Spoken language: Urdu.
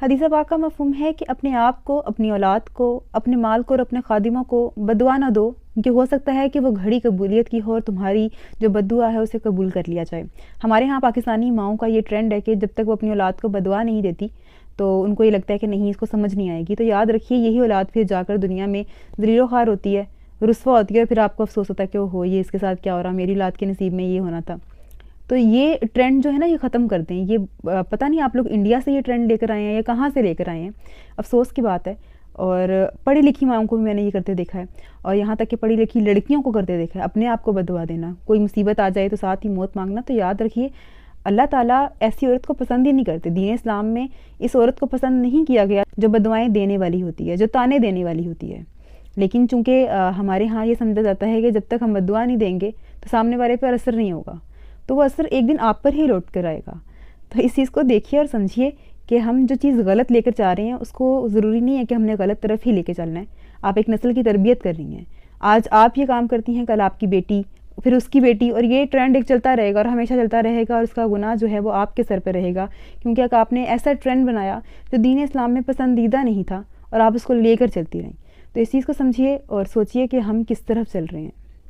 حدیث پاک کا مفہوم ہے کہ اپنے آپ کو، اپنی اولاد کو، اپنے مال کو اور اپنے خادموں کو بددعا نہ دو، کہ ہو سکتا ہے کہ وہ گھڑی قبولیت کی ہو اور تمہاری جو بددعا ہے اسے قبول کر لیا جائے۔ ہمارے ہاں پاکستانی ماؤں کا یہ ٹرینڈ ہے کہ جب تک وہ اپنی اولاد کو بددعا نہیں دیتی تو ان کو یہ لگتا ہے کہ نہیں، اس کو سمجھ نہیں آئے گی۔ تو یاد رکھیے یہی اولاد پھر جا کر دنیا میں ذلیل و خوار ہوتی ہے، رسوا ہوتی ہے، اور پھر آپ کو افسوس ہوتا ہے کہ اوہو یہ اس کے ساتھ کیا ہو رہا، میری اولاد کے نصیب میں یہ ہونا تھا۔ تو یہ ٹرینڈ جو ہے نا یہ ختم کر دیں۔ یہ پتہ نہیں آپ لوگ انڈیا سے یہ ٹرینڈ لے کر آئے ہیں یا کہاں سے لے کر آئے ہیں، افسوس کی بات ہے۔ اور پڑھی لکھی ماؤں کو بھی میں نے یہ کرتے دیکھا ہے، اور یہاں تک کہ پڑھی لکھی لڑکیوں کو کرتے دیکھا ہے، اپنے آپ کو بددعا دینا، کوئی مصیبت آ جائے تو ساتھ ہی موت مانگنا۔ تو یاد رکھیے اللہ تعالیٰ ایسی عورت کو پسند ہی نہیں کرتے۔ دین اسلام میں اس عورت کو پسند نہیں کیا گیا جو بددعائیں دینے والی ہوتی ہے، جو تانے دینے والی ہوتی ہے۔ لیکن چونکہ ہمارے ہاں یہ سمجھا جاتا ہے کہ جب تک ہم بددعا نہیں دیں گے تو سامنے والے پر اثر نہیں ہوگا، تو وہ اثر ایک دن آپ پر ہی لوٹ کر آئے گا۔ تو اس چیز کو دیکھیے اور سمجھیے کہ ہم جو چیز غلط لے کر چاہ رہے ہیں اس کو ضروری نہیں ہے کہ ہم نے غلط طرف ہی لے کے چلنا ہے۔ آپ ایک نسل کی تربیت کر رہی ہیں، آج آپ یہ کام کرتی ہیں، کل آپ کی بیٹی، پھر اس کی بیٹی، اور یہ ٹرینڈ ایک چلتا رہے گا اور ہمیشہ چلتا رہے گا، اور اس کا گناہ جو ہے وہ آپ کے سر پہ رہے گا، کیونکہ آپ نے ایسا ٹرینڈ بنایا جو دین اسلام میں پسندیدہ نہیں تھا اور آپ اس کو لے کر چلتی رہیں۔ تو اس چیز کو سمجھیے اور سوچیے کہ ہم کس طرف چل رہے ہیں۔